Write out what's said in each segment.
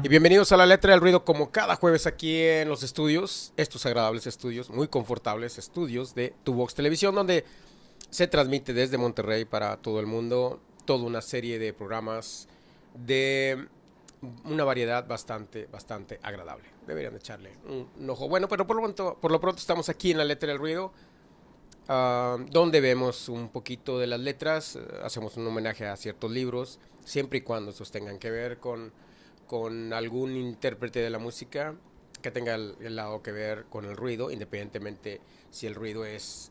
Y bienvenidos a La Letra del Ruido, como cada jueves aquí en los estudios, estos agradables estudios, muy confortables estudios de Tu Vox Televisión, donde se transmite desde Monterrey para todo el mundo toda una serie de programas de una variedad bastante agradable. Deberían echarle un ojo. Bueno, pero por lo pronto estamos aquí en La Letra del Ruido, donde vemos un poquito de las letras, hacemos un homenaje a ciertos libros, siempre y cuando estos tengan que ver con algún intérprete de la música que tenga el lado que ver con el ruido, independientemente si el ruido es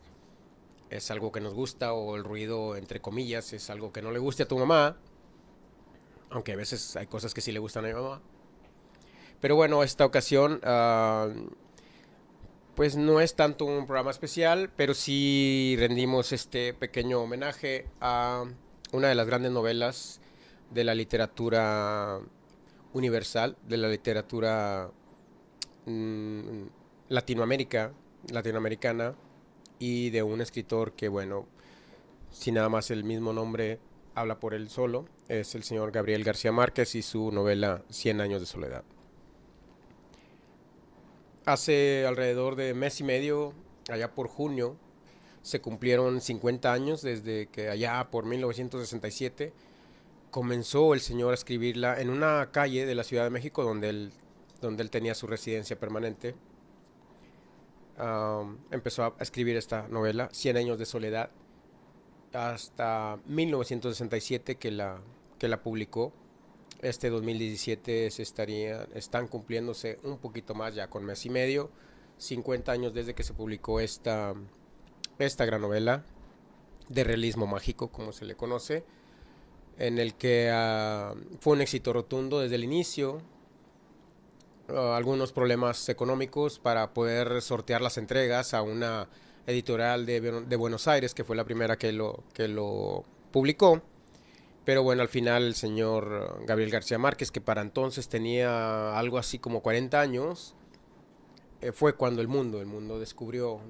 algo que nos gusta o el ruido, entre comillas, es algo que no le guste a tu mamá, aunque a veces hay cosas que sí le gustan a mi mamá. Pero bueno, esta ocasión, pues no es tanto un programa especial, pero sí rendimos este pequeño homenaje a una de las grandes novelas de la literatura universal, de la literatura mmm, latinoamericana, y de un escritor que, bueno, si nada más el mismo nombre habla por él solo, es el señor Gabriel García Márquez y su novela Cien años de soledad. Hace alrededor de mes y medio, allá por junio, se cumplieron 50 años desde que allá por 1967 comenzó el señor a escribirla en una calle de la Ciudad de México donde él tenía su residencia permanente. Empezó a escribir esta novela, Cien años de soledad, hasta 1967 que la publicó. Este 2017 están cumpliéndose un poquito más, ya con mes y medio, 50 años desde que se publicó esta gran novela de realismo mágico, como se le conoce, en el que fue un éxito rotundo desde el inicio. Algunos problemas económicos para poder sortear las entregas a una editorial de Buenos Aires, que fue la primera que lo publicó. Pero bueno, al final el señor Gabriel García Márquez, que para entonces tenía algo así como 40 años, fue cuando el mundo descubrió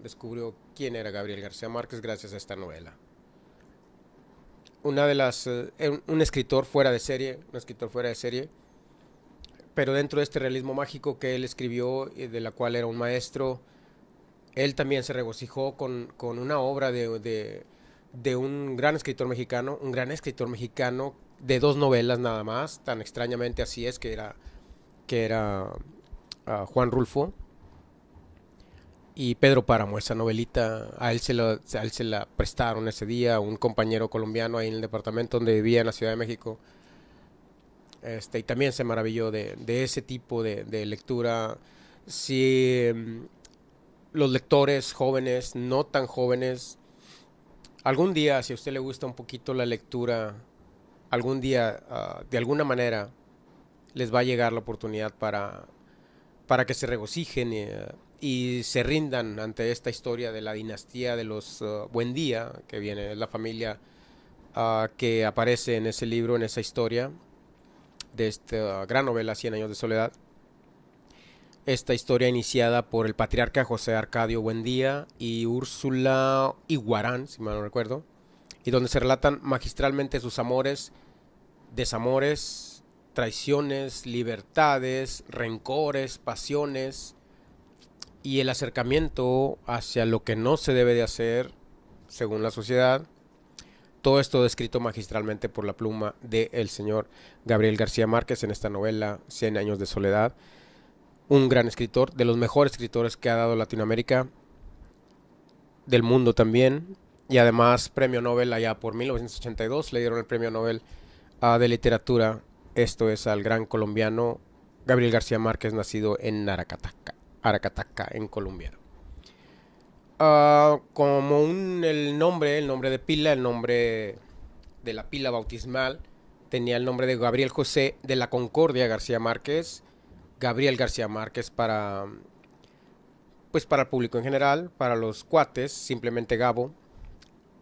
quién era Gabriel García Márquez gracias a esta novela. Un escritor fuera de serie, pero dentro de este realismo mágico que él escribió, de la cual era un maestro, él también se regocijó con una obra de un gran escritor mexicano de dos novelas nada más, tan extrañamente así es que era Juan Rulfo y Pedro Páramo. Esa novelita a él se la prestaron ese día un compañero colombiano ahí en el departamento donde vivía en la Ciudad de México. Y también se maravilló de ese tipo de lectura. Si los lectores jóvenes, no tan jóvenes, algún día, si a usted le gusta un poquito la lectura, algún día, de alguna manera, les va a llegar la oportunidad para que se regocijen y se rindan ante esta historia de la dinastía de los Buendía, que viene, es la familia que aparece en ese libro, en esa historia de esta gran novela Cien años de soledad. Esta historia iniciada por el patriarca José Arcadio Buendía y Úrsula Iguarán, si mal no recuerdo, y donde se relatan magistralmente sus amores, desamores, traiciones, libertades, rencores, pasiones y el acercamiento hacia lo que no se debe de hacer según la sociedad. Todo esto descrito magistralmente por la pluma del señor Gabriel García Márquez en esta novela Cien años de soledad. Un gran escritor, de los mejores escritores que ha dado Latinoamérica, del mundo también, y además premio Nobel allá por 1982, le dieron el premio Nobel de literatura. Esto es al gran colombiano Gabriel García Márquez, nacido en Aracataca, en Colombia. Como el nombre de pila, el nombre de la pila bautismal, tenía el nombre de Gabriel José de la Concordia García Márquez. Gabriel García Márquez para el público en general, para los cuates, simplemente Gabo,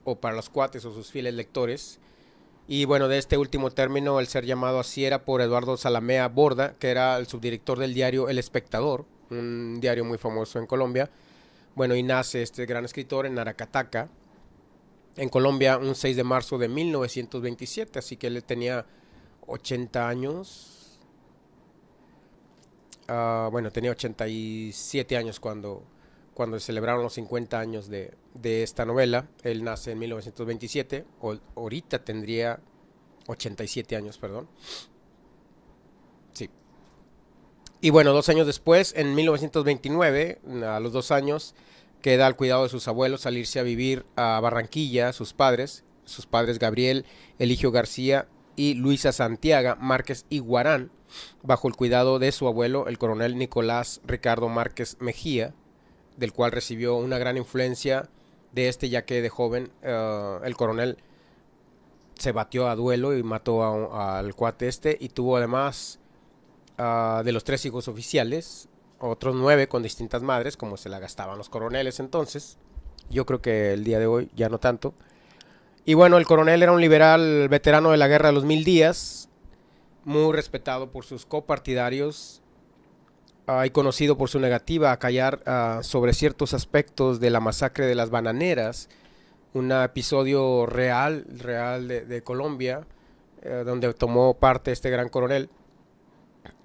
o para los cuates o sus fieles lectores. Y bueno, de este último término, el ser llamado así era por Eduardo Zalamea Borda, que era el subdirector del diario El Espectador, un diario muy famoso en Colombia. Bueno, y nace este gran escritor en Aracataca, en Colombia, un 6 de marzo de 1927, así que él tenía 80 años, Bueno, tenía 87 años cuando celebraron los 50 años de esta novela. Él nace en 1927, ahorita tendría 87 años, perdón. Sí. Y bueno, 2 años después, en 1929, a los 2 años, queda al cuidado de sus abuelos al irse a vivir a Barranquilla, sus padres Gabriel Eligio García y Luisa Santiago Márquez Iguarán, bajo el cuidado de su abuelo, el coronel Nicolás Ricardo Márquez Mejía, del cual recibió una gran influencia de este, ya que de joven el coronel se batió a duelo y mató al cuate este, y tuvo además de los 3 hijos oficiales, otros 9 con distintas madres, como se la gastaban los coroneles entonces. Yo creo que el día de hoy ya no tanto. Y bueno, el coronel era un liberal veterano de la Guerra de los 1000 días, muy respetado por sus copartidarios y conocido por su negativa a callar sobre ciertos aspectos de la masacre de las bananeras, un episodio real de Colombia, donde tomó parte este gran coronel.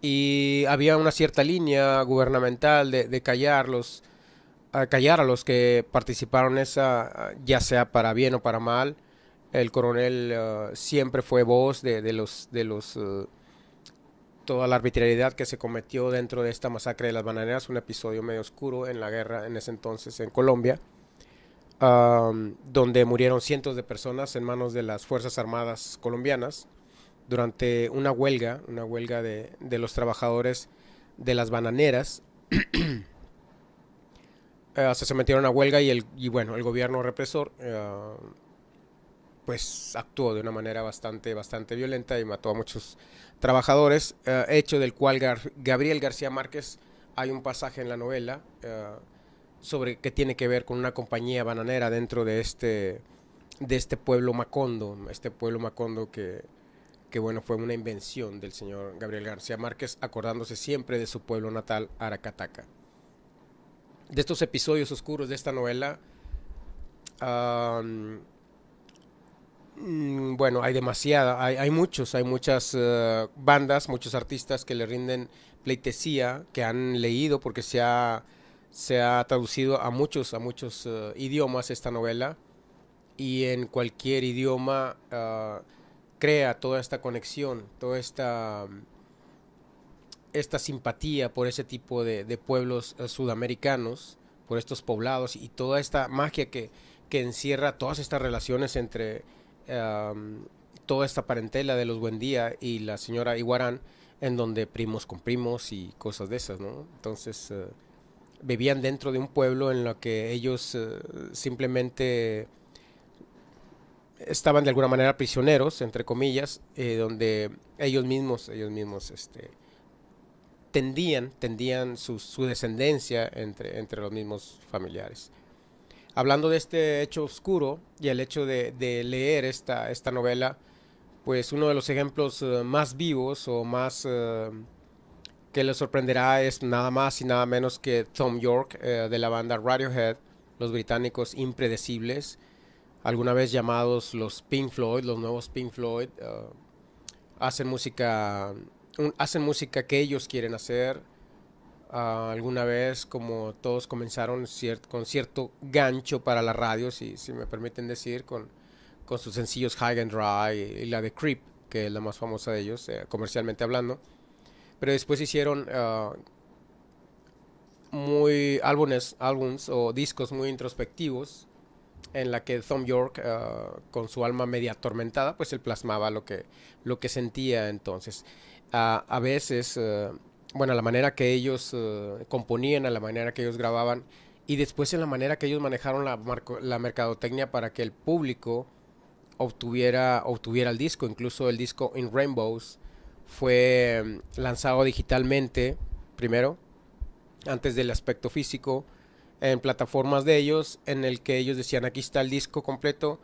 Y había una cierta línea gubernamental de callarlos, callar a los que participaron en esa, ya sea para bien o para mal. El coronel siempre fue voz de toda la arbitrariedad que se cometió dentro de esta masacre de las bananeras, un episodio medio oscuro en la guerra en ese entonces en Colombia, donde murieron cientos de personas en manos de las Fuerzas Armadas colombianas durante una huelga de los trabajadores de las bananeras. Se sometieron a huelga y bueno, el gobierno represor pues actuó de una manera bastante violenta y mató a muchos trabajadores, hecho del cual Gabriel García Márquez, hay un pasaje en la novela sobre que tiene que ver con una compañía bananera dentro de este pueblo Macondo, que bueno, fue una invención del señor Gabriel García Márquez, acordándose siempre de su pueblo natal, Aracataca. De estos episodios oscuros de esta novela, bueno, hay muchas bandas, muchos artistas que le rinden pleitesía, que han leído porque se ha traducido a muchos idiomas esta novela, y en cualquier idioma crea toda esta conexión, toda esta simpatía por ese tipo de pueblos sudamericanos, por estos poblados y toda esta magia que encierra todas estas relaciones entre toda esta parentela de los Buendía y la señora Iguarán, en donde primos con primos y cosas de esas, ¿no? Entonces vivían dentro de un pueblo en lo que ellos simplemente estaban de alguna manera prisioneros, entre comillas, donde ellos mismos tendían su descendencia entre los mismos familiares. Hablando de este hecho oscuro y el hecho de leer esta novela, pues uno de los ejemplos más vivos o más que les sorprenderá es nada más y nada menos que Thom Yorke, de la banda Radiohead, los británicos impredecibles, alguna vez llamados los Pink Floyd, los nuevos Pink Floyd. Hacen música que ellos quieren hacer. Alguna vez, como todos comenzaron con cierto gancho para la radio, si me permiten decir, con sus sencillos High and Dry y la de Creep, que es la más famosa de ellos, comercialmente hablando. Pero después hicieron álbumes o discos muy introspectivos, en la que Thom Yorke, con su alma media atormentada, pues él plasmaba lo que sentía entonces. A veces, bueno, la manera que ellos componían, a la manera que ellos grababan, y después en la manera que ellos manejaron la mercadotecnia para que el público obtuviera el disco. Incluso el disco In Rainbows fue lanzado digitalmente primero, antes del aspecto físico, en plataformas de ellos, en el que ellos decían: aquí está el disco completo,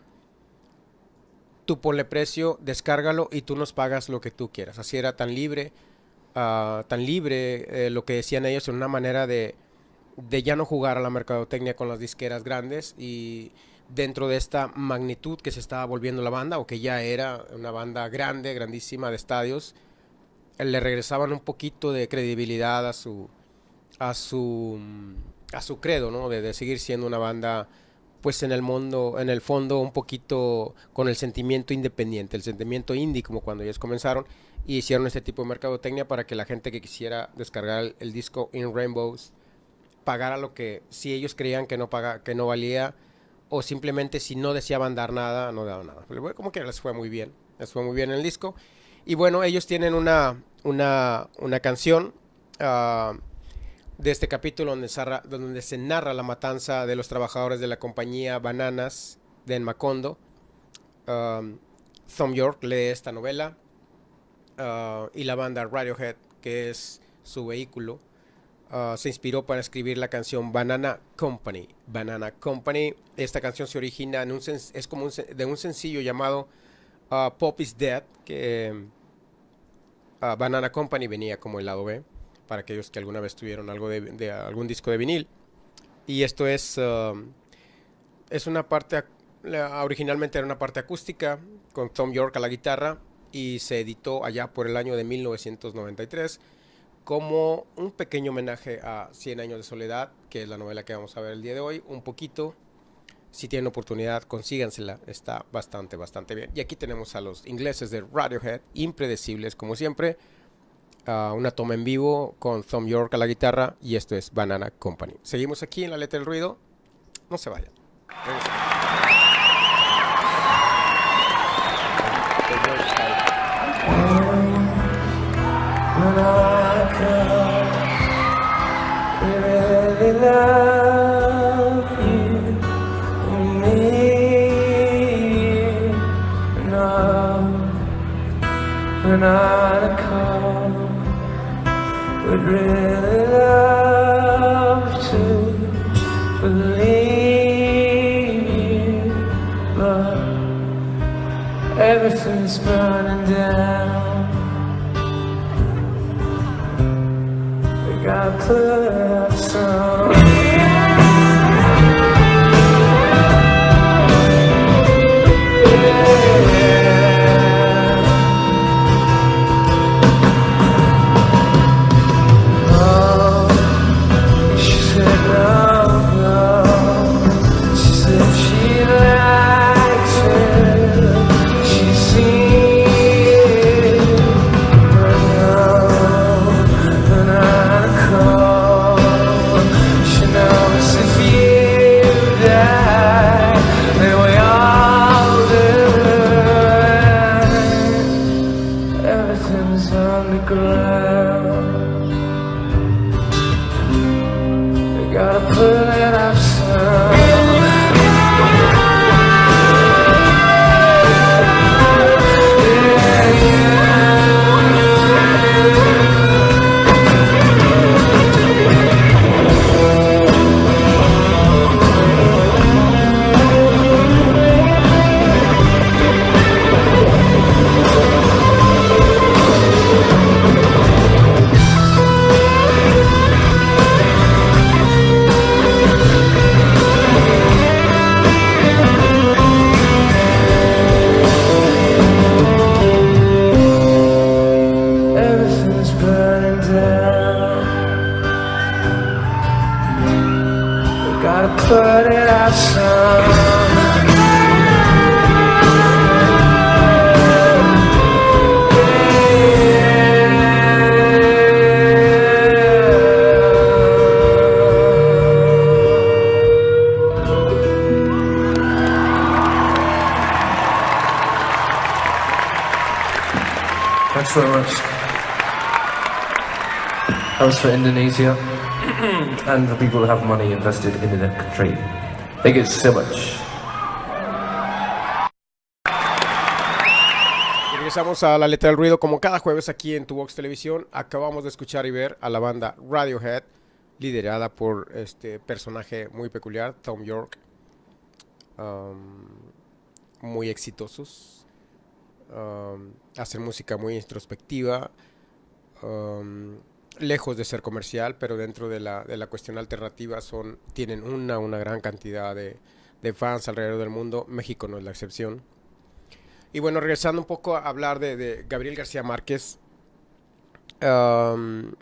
tú ponle precio, descárgalo y tú nos pagas lo que tú quieras. Así era tan libre lo que decían ellos, en una manera de ya no jugar a la mercadotecnia con las disqueras grandes, y dentro de esta magnitud que se estaba volviendo la banda, o que ya era una banda grande, grandísima, de estadios, le regresaban un poquito de credibilidad a su, a su credo, ¿no? De seguir siendo una banda, pues en el fondo, un poquito con el sentimiento independiente, el sentimiento indie, como cuando ellos comenzaron, y hicieron este tipo de mercadotecnia para que la gente que quisiera descargar el disco In Rainbows pagara lo que, si ellos creían que no valía, o simplemente si no deseaban dar nada, no daban nada. Pero bueno, como que les fue muy bien en el disco. Y bueno, ellos tienen una canción de este capítulo donde se narra la matanza de los trabajadores de la compañía Bananas de Macondo. Thom Yorke lee esta novela y la banda Radiohead, que es su vehículo, se inspiró para escribir la canción Banana Company. Banana Company. Esta canción se origina es como de un sencillo llamado Pop is Dead, que Banana Company venía como el lado B, para aquellos que alguna vez tuvieron algo de algún disco de vinil. Y esto es una parte, originalmente era una parte acústica, con Thom Yorke a la guitarra, y se editó allá por el año de 1993 como un pequeño homenaje a 100 años de soledad, que es la novela que vamos a ver el día de hoy, un poquito. Si tienen oportunidad, consígansela, está bastante bien. Y aquí tenemos a los ingleses de Radiohead, impredecibles como siempre. Una toma en vivo con Thom Yorke a la guitarra, y esto es Banana Company. Seguimos aquí en La Letra del Ruido, no se vayan. Would really love to believe you, but everything's burning down. We gotta put up some. Thanks very much. That was for Indonesia and the people who have money invested in the country. Thank you so much. Regresamos a La Letra del Ruido como cada jueves aquí en Tu Vox Televisión. Acabamos de escuchar y ver a la banda Radiohead, liderada por este personaje muy peculiar, Thom Yorke. Muy exitosos. Hacen música muy introspectiva, lejos de ser comercial, pero dentro de la cuestión alternativa tienen una gran cantidad de fans alrededor del mundo. México no es la excepción. Y bueno, regresando un poco a hablar de Gabriel García Márquez, am,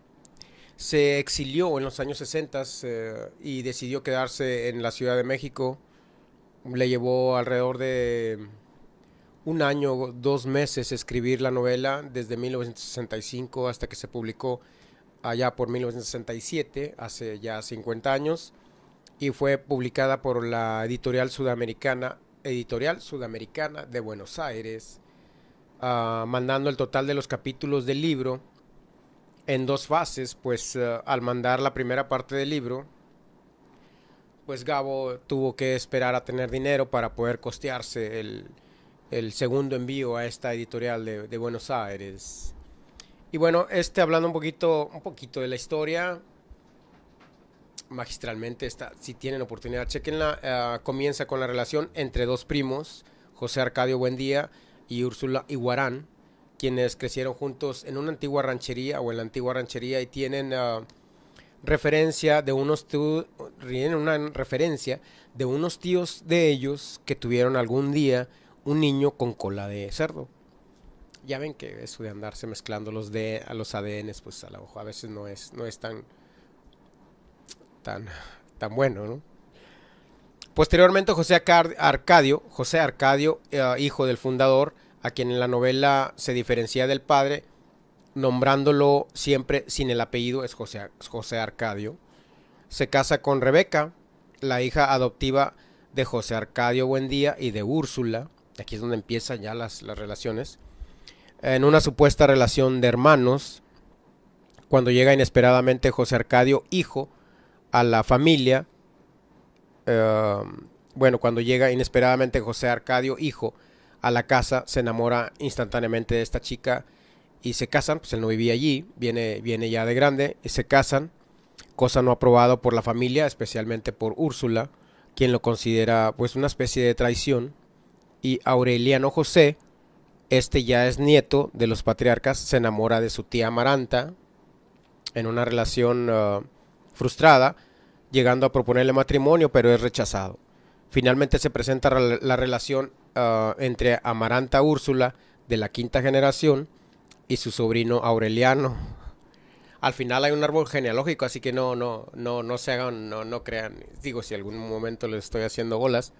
se exilió en los años 60 y decidió quedarse en la Ciudad de México. Le llevó alrededor de un año, 2 meses escribir la novela desde 1965 hasta que se publicó allá por 1967, hace ya 50 años, y fue publicada por la Editorial Sudamericana de Buenos Aires, mandando el total de los capítulos del libro en 2 fases. Pues al mandar la primera parte del libro, pues Gabo tuvo que esperar a tener dinero para poder costearse el segundo envío a esta editorial de Buenos Aires. Y bueno, hablando un poquito de la historia, magistralmente está, si tienen oportunidad, chequenla. Comienza con la relación entre dos primos, José Arcadio Buendía y Úrsula Iguarán, quienes crecieron juntos en una antigua ranchería o en la antigua ranchería, y tienen referencia de una referencia de unos tíos de ellos que tuvieron algún día un niño con cola de cerdo. Ya ven que eso de andarse mezclando a los ADNs, pues a veces no es tan, tan bueno, ¿no? Posteriormente, José Arcadio, hijo del fundador, a quien en la novela se diferencia del padre, nombrándolo siempre sin el apellido, es José Arcadio, se casa con Rebeca, la hija adoptiva de José Arcadio Buendía y de Úrsula. Aquí es donde empiezan ya las relaciones, en una supuesta relación de hermanos, cuando llega inesperadamente José Arcadio, hijo, a la familia. Cuando llega inesperadamente José Arcadio, hijo, a la casa, se enamora instantáneamente de esta chica y se casan. Pues él no vivía allí, viene ya de grande, y se casan, cosa no aprobado por la familia, especialmente por Úrsula, quien lo considera pues una especie de traición. Y Aureliano José, ya es nieto de los patriarcas, se enamora de su tía Amaranta en una relación frustrada, llegando a proponerle matrimonio, pero es rechazado. Finalmente se presenta la relación entre Amaranta Úrsula, de la quinta generación, y su sobrino Aureliano. Al final hay un árbol genealógico, así que no se hagan, no crean. Digo, si algún momento les estoy haciendo bolas,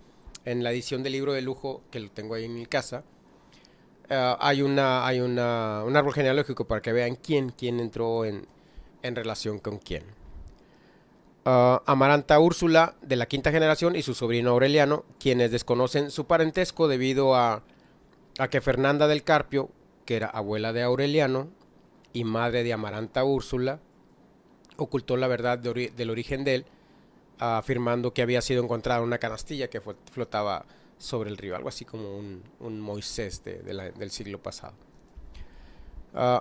en la edición del libro de lujo, que lo tengo ahí en mi casa, hay un árbol genealógico para que vean quién entró en relación con quién. Amaranta Úrsula, de la quinta generación, y su sobrino Aureliano, quienes desconocen su parentesco debido a que Fernanda del Carpio, que era abuela de Aureliano y madre de Amaranta Úrsula, ocultó la verdad del origen de él, afirmando que había sido encontrada en una canastilla que flotaba sobre el río, algo así como un Moisés del siglo pasado.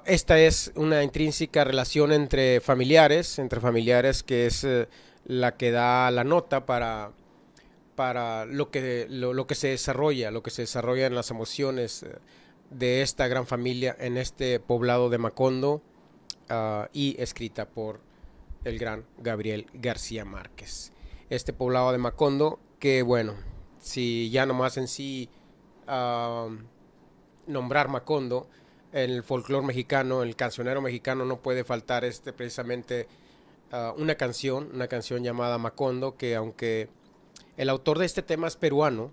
Esta es una intrínseca relación entre familiares, que es la que da la nota para lo que se desarrolla, en las emociones de esta gran familia en este poblado de Macondo, y escrita por el gran Gabriel García Márquez. Este poblado de Macondo, que bueno, si ya nomás en sí nombrar Macondo, en el folclore mexicano, el cancionero mexicano, no puede faltar precisamente una canción llamada Macondo, que aunque el autor de este tema es peruano,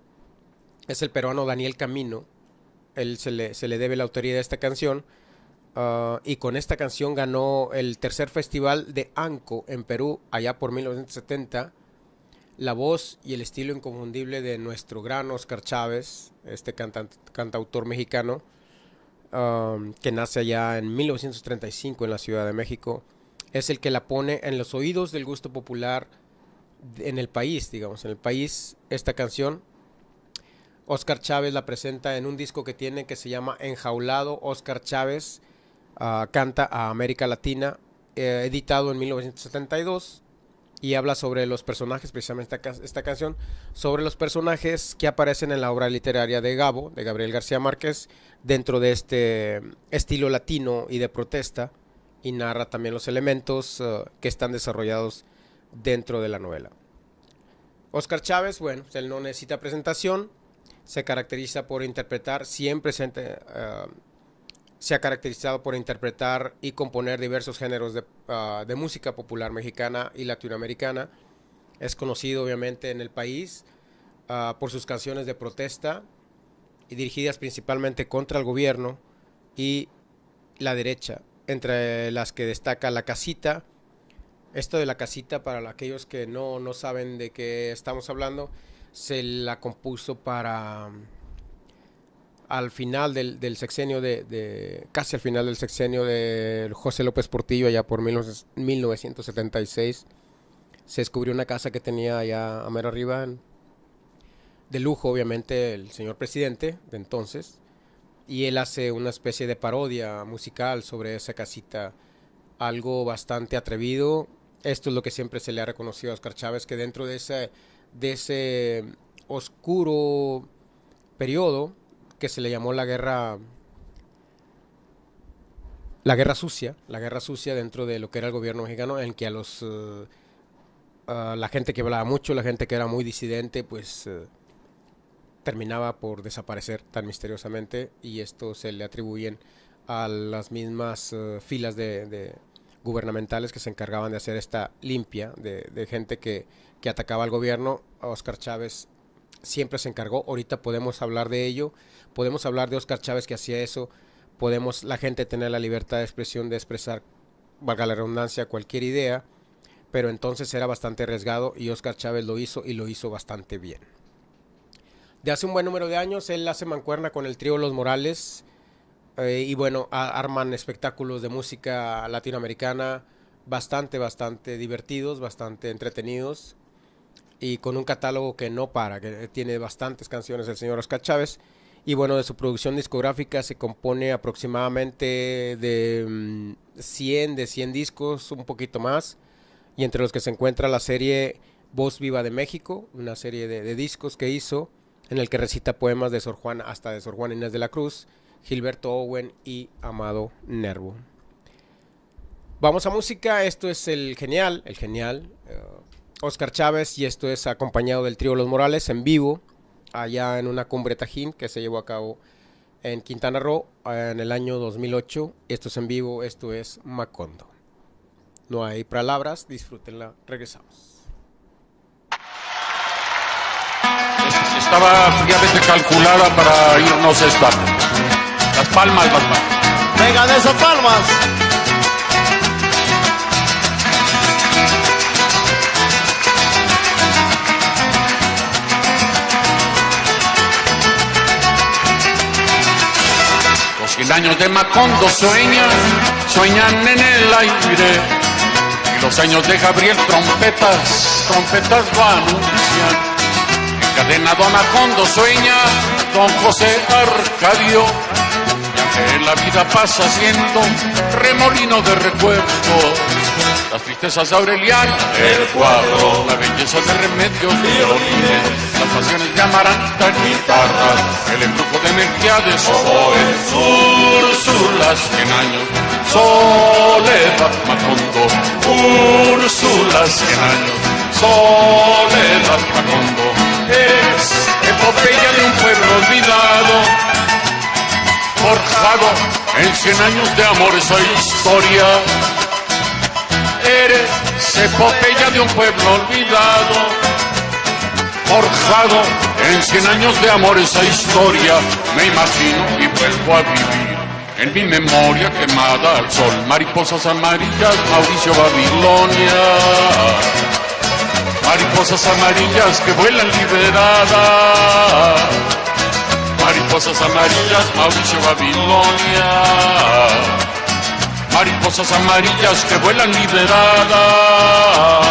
es el peruano Daniel Camino, él se le debe la autoría de esta canción, y con esta canción ganó el tercer festival de Anco en Perú, allá por 1970. La voz y el estilo inconfundible de nuestro gran Óscar Chávez, cantautor mexicano, que nace allá en 1935 en la Ciudad de México, es el que la pone en los oídos del gusto popular en el país, esta canción. Óscar Chávez la presenta en un disco que tiene, que se llama Enjaulado. Óscar Chávez canta a América Latina, editado en 1972, y habla sobre los personajes, precisamente esta canción, sobre los personajes que aparecen en la obra literaria de Gabo, de Gabriel García Márquez, dentro de este estilo latino y de protesta, y narra también los elementos que están desarrollados dentro de la novela. Óscar Chávez, bueno, él no necesita presentación, se caracteriza por interpretar siempre se ha caracterizado por interpretar y componer diversos géneros de música popular mexicana y latinoamericana. Es conocido obviamente en el país por sus canciones de protesta y dirigidas principalmente contra el gobierno y la derecha, entre las que destaca La Casita. Esto de La Casita, para aquellos que no saben de qué estamos hablando, se la compuso para al final del sexenio casi al final del sexenio de José López Portillo, allá por 1976. Se descubrió una casa que tenía allá a mero arriba, de lujo obviamente, el señor presidente de entonces, y él hace una especie de parodia musical sobre esa casita, algo bastante atrevido. Esto es lo que siempre se le ha reconocido a Óscar Chávez, que dentro de ese oscuro periodo que se le llamó la guerra sucia dentro de lo que era el gobierno mexicano, en que a la gente que hablaba mucho, la gente que era muy disidente, pues terminaba por desaparecer tan misteriosamente, y esto se le atribuyen a las mismas filas de gubernamentales que se encargaban de hacer esta limpia de gente que atacaba al gobierno. Óscar Chávez siempre se encargó. Ahorita podemos hablar de ello, podemos hablar de Óscar Chávez que hacía eso, podemos la gente tener la libertad de expresión, de expresar, valga la redundancia, cualquier idea, pero entonces era bastante arriesgado y Óscar Chávez lo hizo, y lo hizo bastante bien. De hace un buen número de años él hace mancuerna con el trío Los Morales, y bueno, arman espectáculos de música latinoamericana bastante divertidos, bastante entretenidos, y con un catálogo que no para, que tiene bastantes canciones el señor Óscar Chávez. Y bueno, de su producción discográfica se compone aproximadamente de 100 discos, un poquito más, y entre los que se encuentra la serie Voz Viva de México, una serie de discos que hizo, en el que recita poemas de Sor Juana, hasta de Sor Juana Inés de la Cruz, Gilberto Owen y Amado Nervo. Vamos a música. Esto es el genial Óscar Chávez, y esto es acompañado del trío Los Morales en vivo, allá en una cumbre Tajín que se llevó a cabo en Quintana Roo en el año 2008. Esto es en vivo, esto es Macondo. No hay palabras, disfrútenla, regresamos. Estaba fríamente calculada para irnos esta. Las palmas. Vengan esas palmas. Los 100 años de Macondo sueñan en el aire. Y los años de Gabriel trompetas lo anuncian. Encadenado a Macondo sueña don José Arcadio, y aunque la vida pasa siendo remolino de recuerdos, las tristezas de Aureliano, el cuadro, la belleza de Remedios, violines, las pasiones de Amaranta en guitarra, el embrujo de Melquiades, oboes, Úrsulas, 100 años, soledad, Macondo, Úrsulas, 100 años, soledad, Macondo. Es epopeya de un pueblo olvidado, forjado en 100 años de amor esa historia. Eres epopeya de un pueblo olvidado, forjado en 100 años de amor esa historia. Me imagino y vuelvo a vivir en mi memoria quemada al sol. Mariposas amarillas, Mauricio Babilonia. Mariposas amarillas que vuelan liberadas. Mariposas amarillas, Mauricio Babilonia. Mariposas amarillas que vuelan liberadas.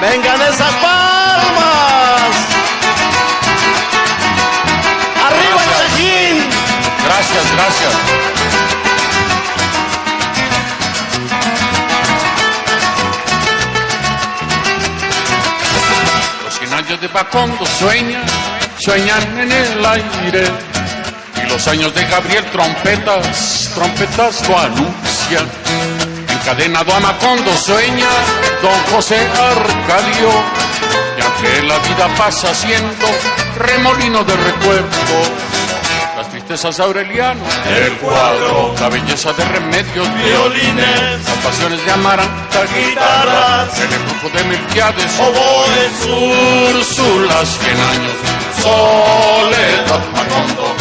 Vengan esas palmas. Arriba el Tajín. Gracias. De Macondo sueñan en el aire, y los años de Gabriel trompetas lo anuncian. Encadenado a Macondo sueña don José Arcadio, y aunque la vida pasa siendo remolino de recuerdo, las César Aureliano, el cuadro, la belleza de Remedios, violines, las pasiones de Amaranta, guitarras, el embrujo de Melquiades, oboes, Úrsula, 100 años, Soledad, Macondo,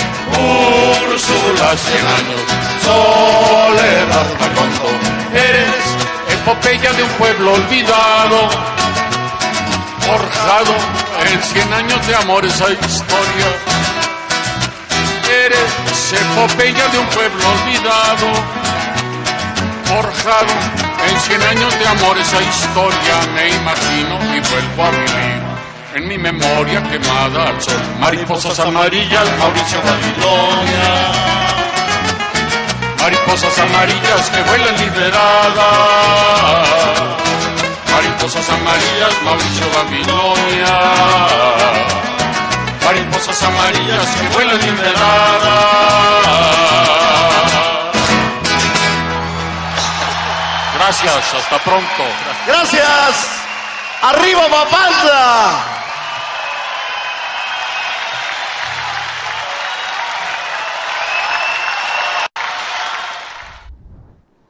Úrsula, 100 años, Soledad, Macondo, eres epopeya de un pueblo olvidado, forjado en 100 años de amor esa historia. Eres epopeya de un pueblo olvidado, forjado en 100 años de amor esa historia. Me imagino y vuelvo a vivir en mi memoria quemada al sol. Mariposas amarillas, Mauricio Babilonia. Mariposas amarillas que vuelan liberadas. Mariposas amarillas, Mauricio Babilonia. Mariposas amarillas que vuelan liberadas. Gracias, hasta pronto. Gracias. Arriba Papantla.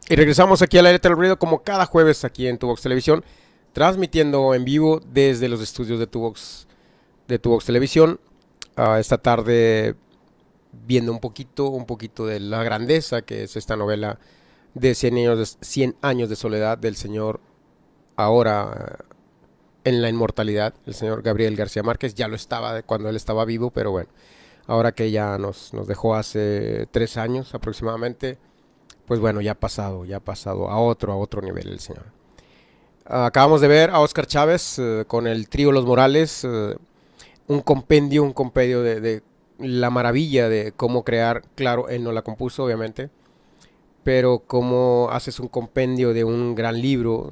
Y regresamos aquí a la Letra del Ruido como cada jueves aquí en Tuvox Televisión, transmitiendo en vivo desde los estudios de Tuvox Televisión. Esta tarde viendo un poquito de la grandeza que es esta novela de 100 años de soledad del señor ahora en la inmortalidad, el señor Gabriel García Márquez. Ya lo estaba cuando él estaba vivo, pero bueno, ahora que ya nos dejó hace 3 años aproximadamente, pues bueno, ya ha pasado a otro nivel el señor. Acabamos de ver a Óscar Chávez con el trío Los Morales, un compendio de la maravilla de cómo crear. Claro, él no la compuso, obviamente, pero cómo haces un compendio de un gran libro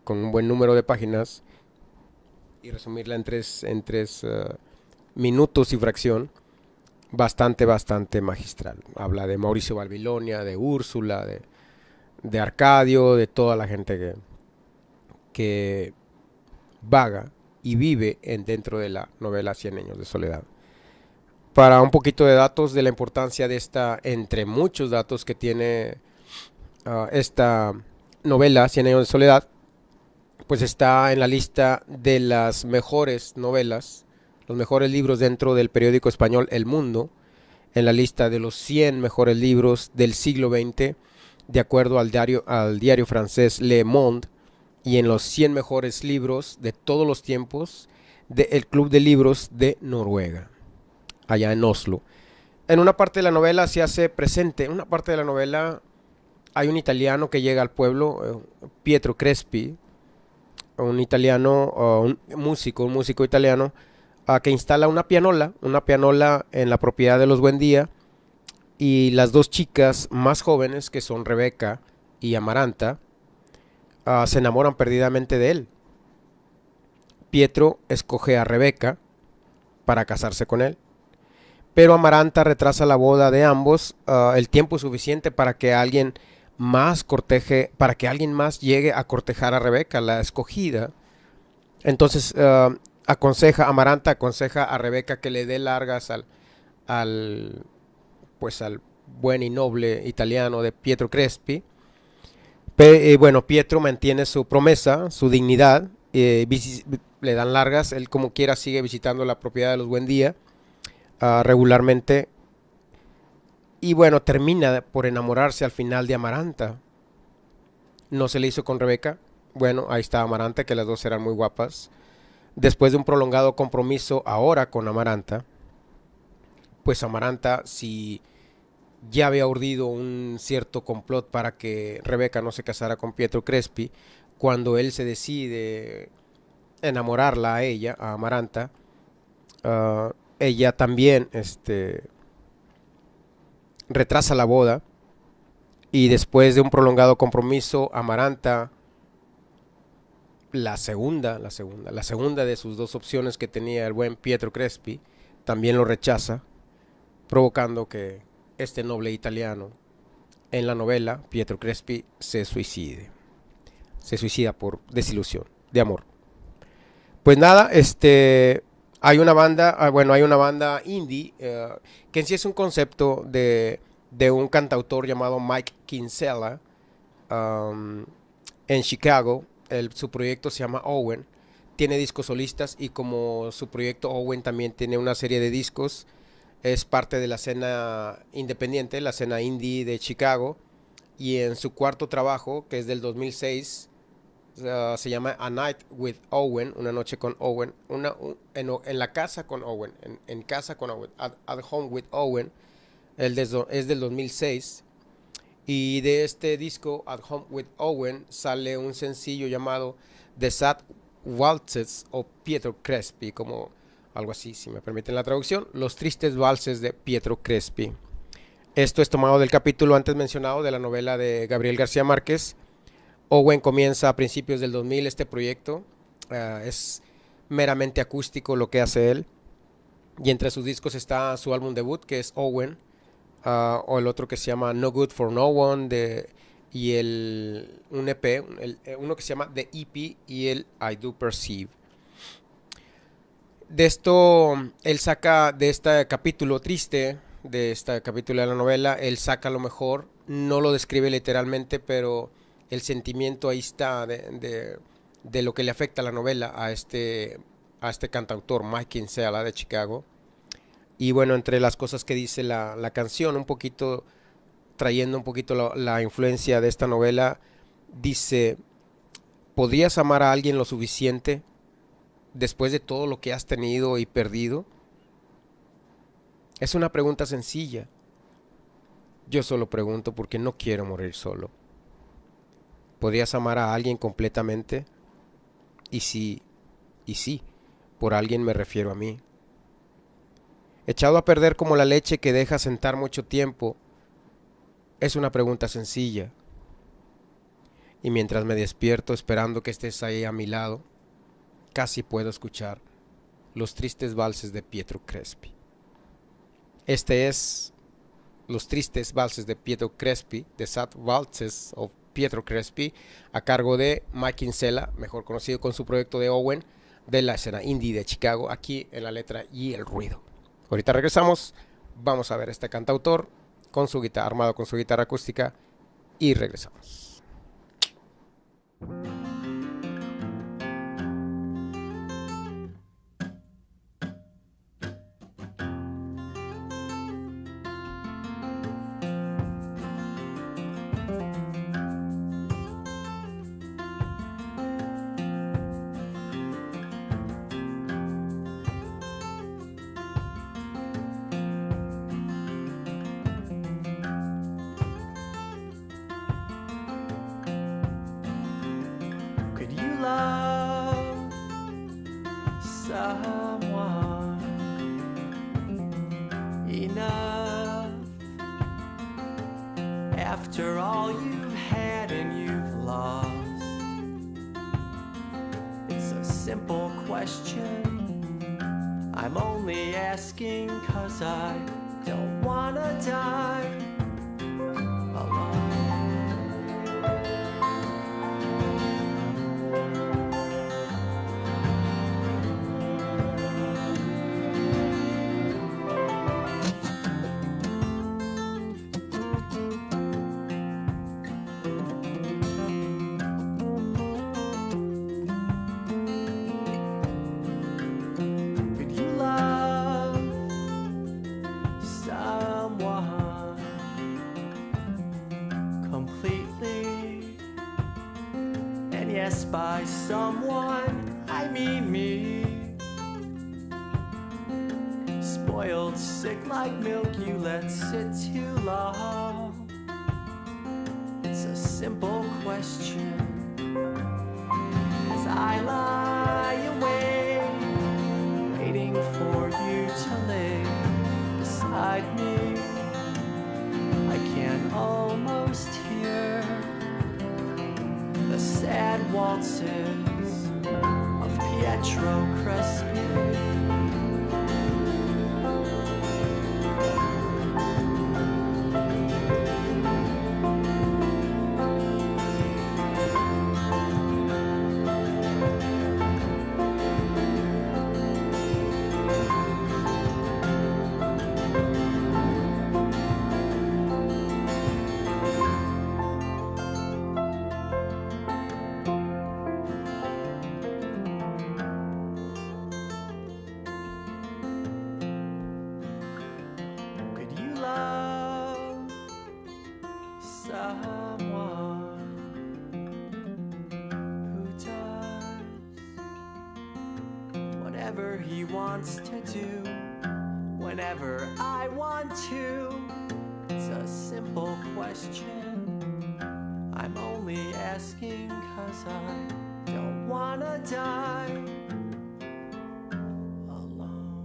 con un buen número de páginas y resumirla en tres minutos y fracción, bastante magistral. Habla de Mauricio Babilonia, de Úrsula, de Arcadio, de toda la gente que vaga y vive dentro de la novela 100 años de soledad. Para un poquito de datos de la importancia de esta, entre muchos datos que tiene esta novela 100 años de soledad, pues está en la lista de las mejores novelas, los mejores libros dentro del periódico español El Mundo, en la lista de los 100 mejores libros del siglo XX, de acuerdo al diario francés Le Monde, y en los 100 mejores libros de todos los tiempos del Club de Libros de Noruega, allá en Oslo. En una parte de la novela se hace presente, en una parte de la novela hay un italiano que llega al pueblo, Pietro Crespi, un italiano, un músico italiano, que instala una pianola en la propiedad de los Buendía, y las dos chicas más jóvenes, que son Rebeca y Amaranta, se enamoran perdidamente de él. Pietro escoge a Rebeca para casarse con él, pero Amaranta retrasa la boda de ambos el tiempo suficiente para que alguien más llegue a cortejar a Rebeca, la escogida. Entonces Amaranta aconseja a Rebeca que le dé largas al buen y noble italiano de Pietro Crespi. Bueno, Pietro mantiene su promesa, su dignidad, le dan largas, él como quiera sigue visitando la propiedad de los Buendía regularmente, y bueno, termina por enamorarse al final de Amaranta. No se le hizo con Rebeca. Bueno, ahí está Amaranta, que las dos eran muy guapas. Después de un prolongado compromiso ahora con Amaranta, pues Amaranta, si ya había urdido un cierto complot para que Rebeca no se casara con Pietro Crespi, cuando él se decide enamorarla a ella, a Amaranta, ella también retrasa la boda, y después de un prolongado compromiso, Amaranta, la segunda de sus dos opciones que tenía el buen Pietro Crespi, también lo rechaza, provocando que este noble italiano, en la novela, Pietro Crespi, se suicida por desilusión de amor. Pues nada, Hay una banda, hay una banda indie que en sí es un concepto de un cantautor llamado Mike Kinsella en Chicago. Su proyecto se llama Owen. Tiene discos solistas y como su proyecto Owen también tiene una serie de discos, es parte de la escena independiente, la escena indie de Chicago. Y en su cuarto trabajo, que es del 2006, se llama A Night with Owen, una noche con Owen, en la casa con Owen, en casa con Owen, at Home with Owen, es del 2006. Y de este disco, At Home with Owen, sale un sencillo llamado The Sad Waltzes o Pietro Crespi, como algo así, si me permiten la traducción, Los tristes valses de Pietro Crespi. Esto es tomado del capítulo antes mencionado de la novela de Gabriel García Márquez. Owen comienza a principios del 2000 este proyecto. Es meramente acústico lo que hace él. Y entre sus discos está su álbum debut, que es Owen, o el otro que se llama No Good for No One, y un EP, uno que se llama The EP y el I Do Perceive. De esto, él saca de este capítulo triste, de este capítulo de la novela, él saca lo mejor, no lo describe literalmente, pero el sentimiento ahí está de lo que le afecta a la novela a este cantautor, Mike Kinsella de Chicago. Y bueno, entre las cosas que dice la canción, un poquito trayendo un poquito la influencia de esta novela, dice: ¿podrías amar a alguien lo suficiente después de todo lo que has tenido y perdido? Es una pregunta sencilla. Yo solo pregunto porque no quiero morir solo. ¿Podrías amar a alguien completamente? Y sí, por alguien me refiero a mí. Echado a perder como la leche que deja sentar mucho tiempo. Es una pregunta sencilla. Y mientras me despierto esperando que estés ahí a mi lado, casi puedo escuchar los tristes valses de Pietro Crespi. Este es Los tristes valses de Pietro Crespi, The Sad Waltzes of Pietro Crespi, a cargo de Mike Kinsella, mejor conocido con su proyecto de Owen, de la escena indie de Chicago, aquí en la letra y el ruido. Ahorita regresamos, vamos a ver a este cantautor con su guitarra, armado con su guitarra acústica, y regresamos. Someone enough after all you've had and you've lost. It's a simple question. I'm only asking 'cause I don't wanna die alone. By someone, I mean me. Spoiled, sick like milk, you let sit too long. It's a simple question. As I lie awake, waiting for you to lay beside me, I can almost hear the sad waltzes of Pietro Crespi. someone who does whatever he wants to do, whenever I want to. It's a simple question. I'm only asking 'cause I don't wanna die alone.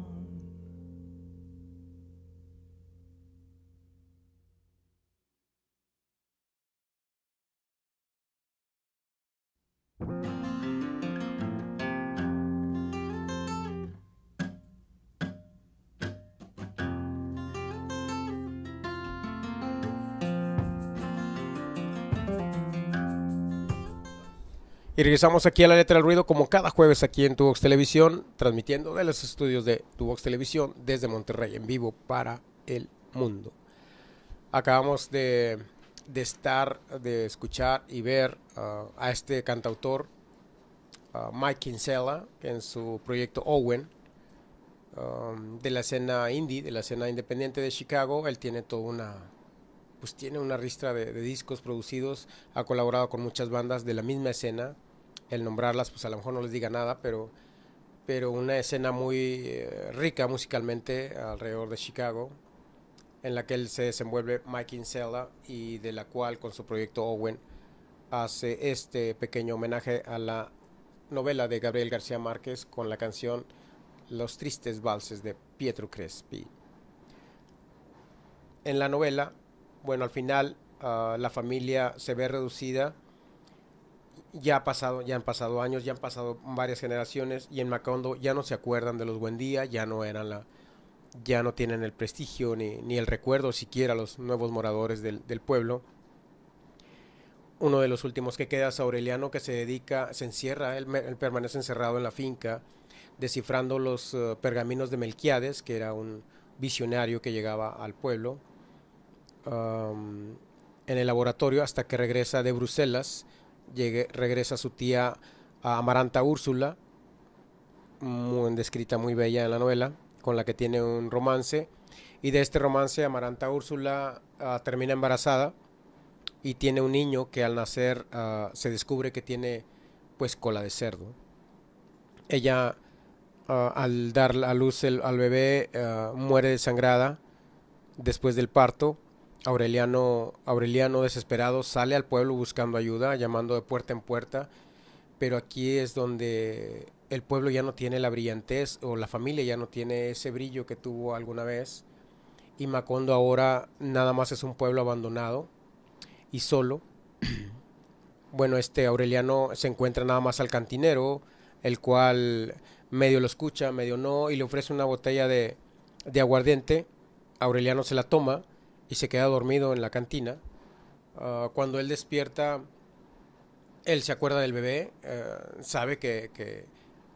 Y regresamos aquí a La Letra del Ruido, como cada jueves aquí en Tuvox Televisión, transmitiendo de los estudios de Tuvox Televisión desde Monterrey, en vivo para el mundo. Acabamos de escuchar y ver a este cantautor, Mike Kinsella, en su proyecto Owen, de la escena indie, de la escena independiente de Chicago. Él tiene tiene una ristra de discos producidos, ha colaborado con muchas bandas de la misma escena. El nombrarlas, pues a lo mejor no les diga nada, pero una escena muy rica musicalmente alrededor de Chicago, en la que él se desenvuelve, Mike Kinsella, y de la cual con su proyecto Owen hace este pequeño homenaje a la novela de Gabriel García Márquez con la canción Los tristes valses de Pietro Crespi. En la novela, bueno, al final la familia se ve reducida. Ya han pasado años, ya han pasado varias generaciones, y en Macondo ya no se acuerdan de los Buendía, ya no tienen el prestigio ni el recuerdo siquiera los nuevos moradores del pueblo. Uno de los últimos que queda es Aureliano, que se encierra, él permanece encerrado en la finca, descifrando los pergaminos de Melquiades, que era un visionario que llegaba al pueblo, en el laboratorio, hasta que regresa de Bruselas. Regresa su tía Amaranta Úrsula, descrita muy bella en la novela, con la que tiene un romance, y de este romance Amaranta Úrsula termina embarazada y tiene un niño que al nacer se descubre que tiene pues cola de cerdo. Ella al dar a luz al bebé muere desangrada después del parto. Aureliano desesperado sale al pueblo buscando ayuda, llamando de puerta en puerta, pero aquí es donde el pueblo ya no tiene la brillantez, o la familia ya no tiene ese brillo que tuvo alguna vez, y Macondo ahora nada más es un pueblo abandonado y solo. Bueno, Aureliano se encuentra nada más al cantinero, el cual medio lo escucha, medio no, y le ofrece una botella de aguardiente. Aureliano se la toma y se queda dormido en la cantina. Cuando él despierta, él se acuerda del bebé, sabe que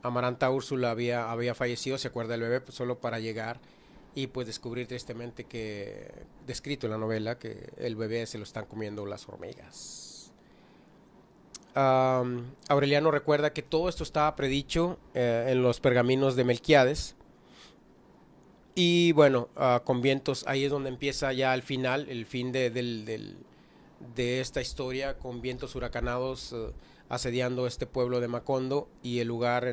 Amaranta Úrsula había fallecido, se acuerda del bebé pues, solo para llegar y pues descubrir tristemente descrito en la novela, que el bebé se lo están comiendo las hormigas. Aureliano recuerda que todo esto estaba predicho en los pergaminos de Melquiades. Y bueno, con vientos, ahí es donde empieza ya el fin de esta historia, con vientos huracanados asediando este pueblo de Macondo y el lugar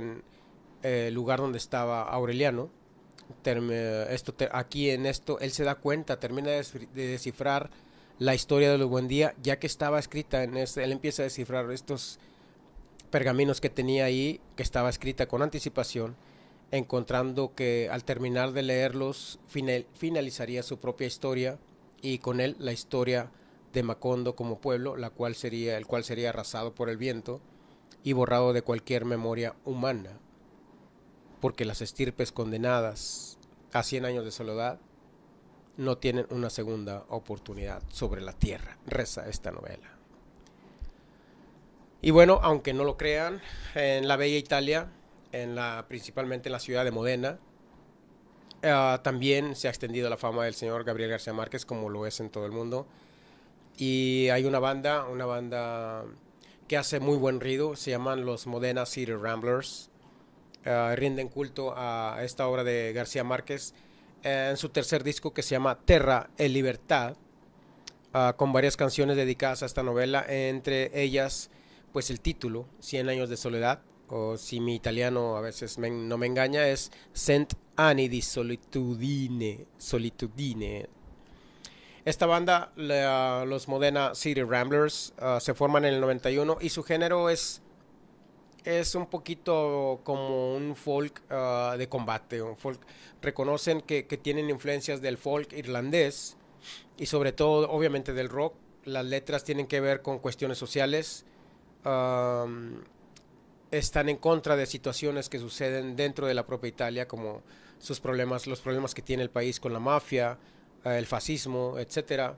donde estaba Aureliano. Aquí en esto él se da cuenta, termina de descifrar la historia de los Buendía, ya que estaba escrita él empieza a descifrar estos pergaminos que tenía ahí, que estaba escrita con anticipación, encontrando que al terminar de leerlos finalizaría su propia historia, y con él la historia de Macondo como pueblo, el cual sería arrasado por el viento y borrado de cualquier memoria humana, porque las estirpes condenadas a 100 años de soledad no tienen una segunda oportunidad sobre la tierra, reza esta novela. Y bueno, aunque no lo crean, en la bella Italia, principalmente en la ciudad de Modena, también se ha extendido la fama del señor Gabriel García Márquez, como lo es en todo el mundo. Y hay una banda que hace muy buen ruido, se llaman los Modena City Ramblers. Rinden culto a esta obra de García Márquez en su tercer disco, que se llama Terra e Libertad. con varias canciones dedicadas a esta novela, entre ellas pues el título, 100 años de soledad, o si mi italiano a veces no me engaña, es Cent anni di solitudine. Esta banda, los Modena City Ramblers, se forman en el 91 y su género es un poquito como un folk de combate, un folk. Reconocen que tienen influencias del folk irlandés y sobre todo obviamente del rock. Las letras tienen que ver con cuestiones sociales, están en contra de situaciones que suceden dentro de la propia Italia, como los problemas que tiene el país con la mafia, el fascismo, etcétera.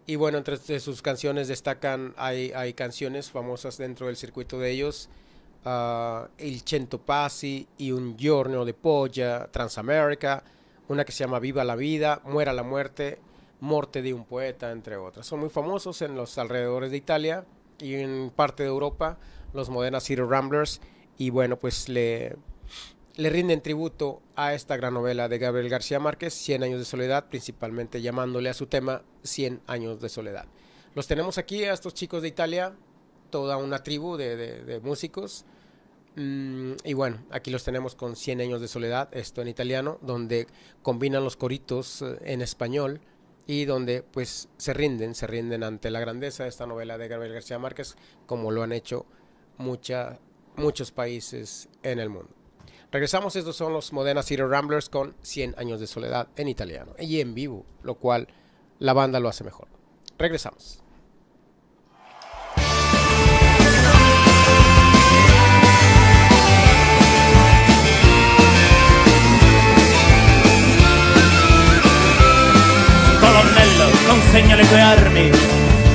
Y bueno, entre sus canciones destacan, hay canciones famosas dentro del circuito de ellos, Il Cento Passi y Un Giorno de Polla, Transamerica, una que se llama Viva la Vida, Muera la Muerte, Morte de un Poeta, entre otras. Son muy famosos en los alrededores de Italia y en parte de Europa, los Modena City Ramblers, y bueno, pues le rinden tributo a esta gran novela de Gabriel García Márquez, 100 años de soledad, principalmente llamándole a su tema 100 años de soledad. Los tenemos aquí, a estos chicos de Italia, toda una tribu de músicos, y bueno, aquí los tenemos con 100 años de soledad, esto en italiano, donde combinan los coritos en español y donde pues se rinden ante la grandeza de esta novela de Gabriel García Márquez, como lo han hecho muchos países en el mundo. Regresamos, estos son los Modena City Ramblers con 100 años de soledad en italiano y en vivo, lo cual la banda lo hace mejor. Regresamos. Colonnello, consegna le tue armi,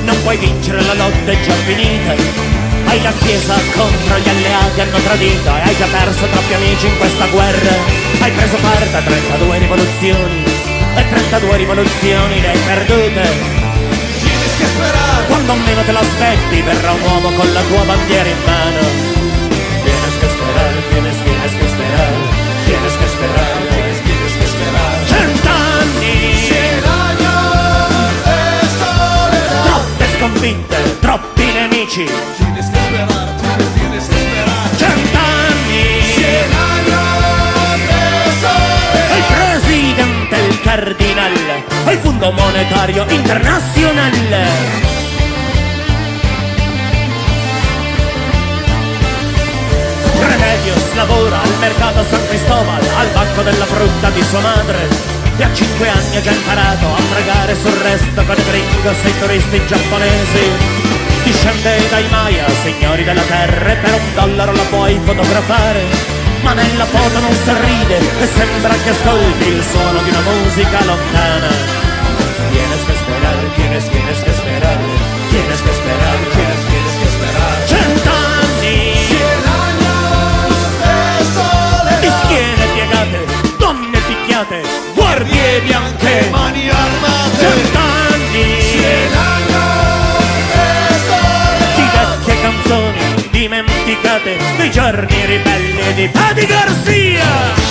non puoi vincere, la lotta è già finita. Hai la chiesa contro gli alleati, hanno tradito e hai già perso troppi amici in questa guerra. Hai preso parte a 32 rivoluzioni e 32 rivoluzioni le hai perdute. Tienes que esperar. Quando meno te l'aspetti verrà un uomo con la tua bandiera in mano. Tienes que esperar, tienes que esperar, tienes que esperar, tienes que esperar. 100 anni, 100 años de soledad. troppe sconfitte, troppi nemici. Tienes que esperar, tienes que esperar. 100 anni, 100 años de soledad. il presidente, il cardinale, il Fondo Monetario Internazionale. Remedios lavora al mercato San Cristobal, al banco della frutta di sua madre. E a 5 anni ha già imparato a fregare sul resto con i gringos e i turisti giapponesi. Discende dai Maya, signori della terra, e per $1 la puoi fotografare. Ma nella foto non sorride e sembra che ascolti il suono di una musica lontana. Tienes que esperar, tienes que esperar, tienes que esperar, tienes que esperar. 100 anni, 100 años de soledad. di schiene piegate, donne picchiate, guardie bianche, Mani armate. 100 anni, 100 años de soledad. di vecchie canzoni dimenticate, dei giorni ribelli di Paddy Garcia.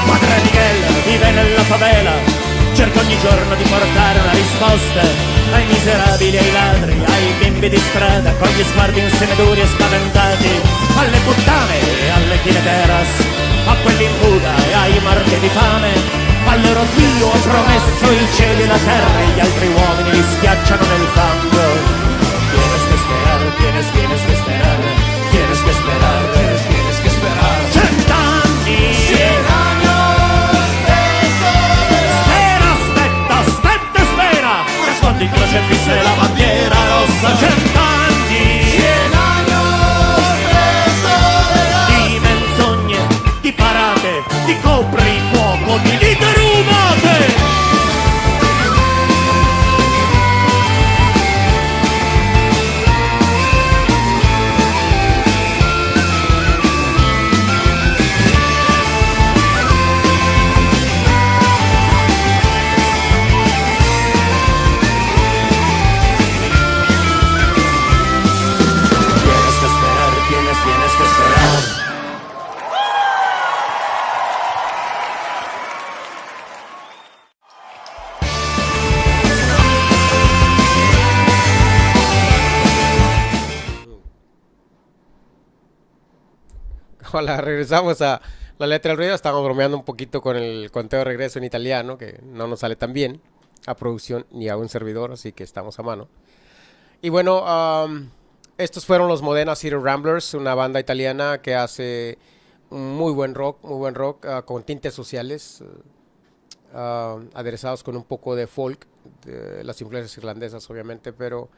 Padre Miguel vive nella favela, cerca ogni giorno di portare una risposta ai miserabili, ai ladri, ai bimbi di strada con gli sguardi insenatori e spaventati, alle puttane e alle chimeteras, a quelli in fuga e ai morti di fame. Al loro Dio ha promesso il cielo e la terra e gli altri uomini li schiacciano nel fango. Tienes que esperar, tienes que esperar, tienes que esperar, tienes que esperar. 100 anni, 100 años de soledad. spera, nascondi il crocefisso e la bandiera rossa. 100 anni, 100 años de soledad. di menzogne, di parate, di coprifuoco, di lite rubate. Hola, regresamos a la letra del ruido. Estamos bromeando un poquito con el conteo de regreso en italiano, que no nos sale tan bien a producción ni a un servidor, así que estamos a mano. Y bueno, estos fueron los Modena City Ramblers, una banda italiana que hace muy buen rock con tintes sociales, aderezados con un poco de folk, de las influencias irlandesas obviamente, pero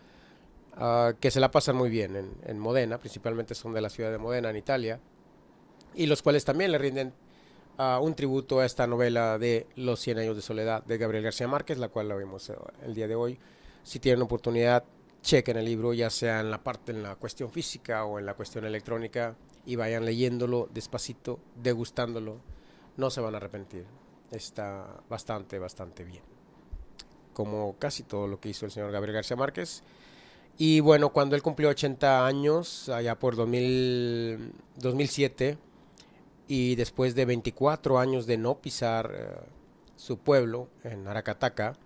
que se la pasan muy bien en Modena, principalmente son de la ciudad de Modena, en Italia, y los cuales también le rinden un tributo a esta novela de Los 100 años de soledad de Gabriel García Márquez, la cual la vimos el día de hoy. Si tienen oportunidad, chequen el libro, ya sea en la cuestión física o en la cuestión electrónica, y vayan leyéndolo despacito, degustándolo, no se van a arrepentir. Está bastante bien, como casi todo lo que hizo el señor Gabriel García Márquez. Y bueno, cuando él cumplió 80 años, allá por 2007, y después de 24 años de no pisar su pueblo en Aracataca,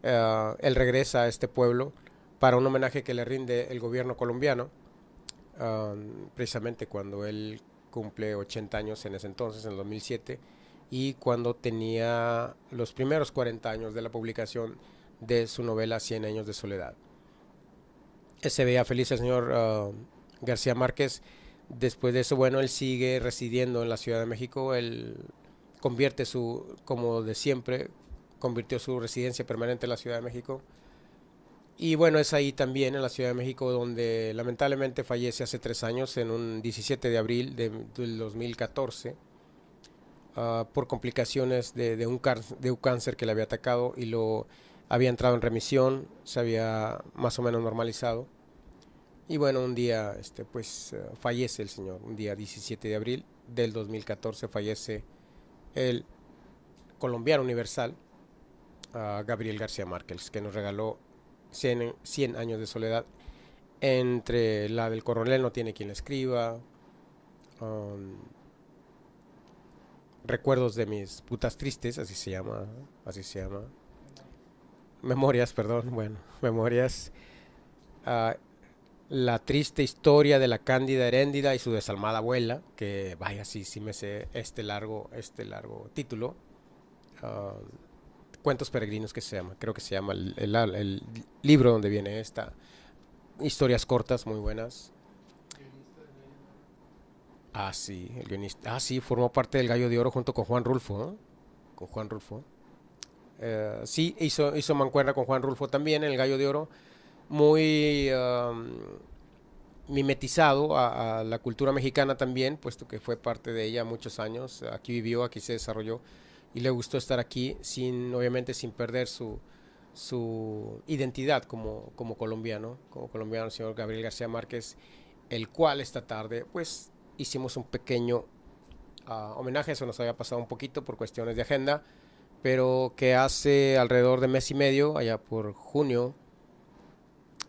él regresa a este pueblo para un homenaje que le rinde el gobierno colombiano, precisamente cuando él cumple 80 años en ese entonces, en el 2007, y cuando tenía los primeros 40 años de la publicación de su novela 100 años de soledad. Se veía feliz el señor García Márquez. Después de eso, bueno, él sigue residiendo en la Ciudad de México. Él como de siempre, convirtió su residencia permanente en la Ciudad de México. Y bueno, es ahí también, en la Ciudad de México, donde lamentablemente fallece hace 3 años, en un 17 de abril del 2014, por complicaciones de un cáncer que le había atacado, y lo había entrado en remisión, se había más o menos normalizado. Y bueno, un día fallece el señor, un día 17 de abril del 2014 fallece el colombiano universal, Gabriel García Márquez, que nos regaló 100 años de soledad, entre la del coronel no tiene quien la escriba, recuerdos de mis putas tristes, así se llama, memorias, la triste historia de la cándida Heréndida y su desalmada abuela, que vaya, sí me sé este largo título. Cuentos peregrinos, que se llama, creo que se llama el libro donde viene esta. Historias cortas muy buenas. Sí, el guionista. Sí, formó parte del Gallo de Oro junto con Juan Rulfo, ¿no? Con Juan Rulfo. Sí, hizo mancuerna con Juan Rulfo también en el Gallo de Oro. Muy mimetizado a la cultura mexicana también, puesto que fue parte de ella muchos años. Aquí vivió, aquí se desarrolló, y le gustó estar aquí, obviamente sin perder su identidad como colombiano, el señor Gabriel García Márquez, el cual esta tarde pues hicimos un pequeño homenaje. Eso nos había pasado un poquito por cuestiones de agenda, pero que hace alrededor de mes y medio, allá por junio,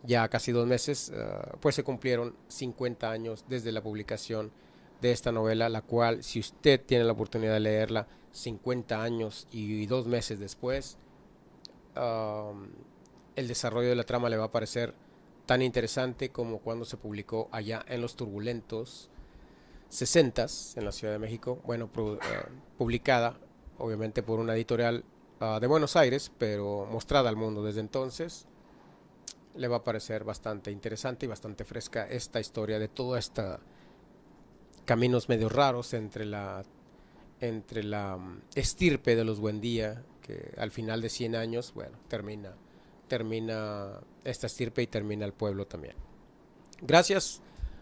ya casi 2 meses, pues se cumplieron 50 años desde la publicación de esta novela, la cual, si usted tiene la oportunidad de leerla 50 años y 2 meses después, el desarrollo de la trama le va a parecer tan interesante como cuando se publicó allá en los turbulentos 60s en la Ciudad de México. Bueno, publicada obviamente por una editorial de Buenos Aires, pero mostrada al mundo desde entonces. Le va a parecer bastante interesante y bastante fresca esta historia de toda esta caminos medio raros entre la estirpe de los Buendía, que al final de 100 años, bueno, termina esta estirpe y termina el pueblo también. Gracias,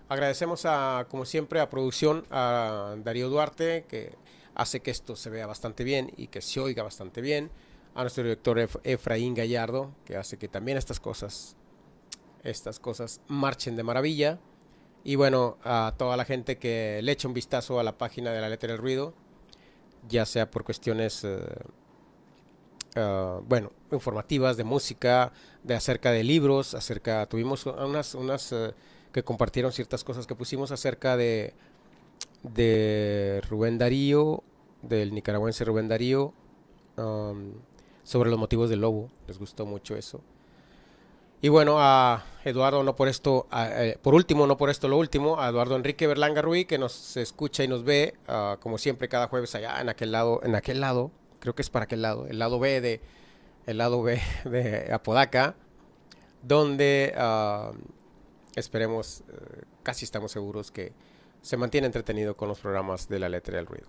agradecemos como siempre a producción, a Darío Duarte, que hace que esto se vea bastante bien y que se oiga bastante bien, a nuestro director Efraín Gallardo, que hace que también estas cosas marchen de maravilla. Y bueno, a toda la gente que le eche un vistazo a la página de La Letra del Ruido, ya sea por cuestiones informativas, de música, acerca de libros, tuvimos unas que compartieron ciertas cosas que pusimos acerca de Rubén Darío, del nicaragüense Rubén Darío, sobre los motivos del lobo. Les gustó mucho eso. Y bueno, a Eduardo, por último, no por esto lo último, a Eduardo Enrique Berlanga Ruiz, que nos escucha y nos ve, como siempre, cada jueves allá en aquel lado, creo que es para aquel lado, el lado B de Apodaca, donde esperemos, casi estamos seguros que se mantiene entretenido con los programas de La Letra del Ruido.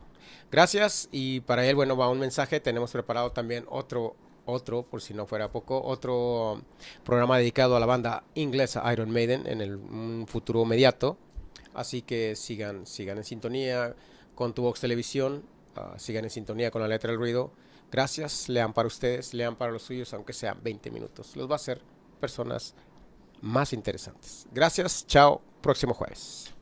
Gracias, y para él, bueno, va un mensaje. Tenemos preparado también otro, por si no fuera poco, otro programa dedicado a la banda inglesa Iron Maiden en un futuro inmediato. Así que sigan en sintonía con Tu Vox Televisión, sigan en sintonía con La Letra del Ruido. Gracias, lean para ustedes, lean para los suyos, aunque sean 20 minutos. Los va a hacer personas más interesantes. Gracias, chao, próximo jueves.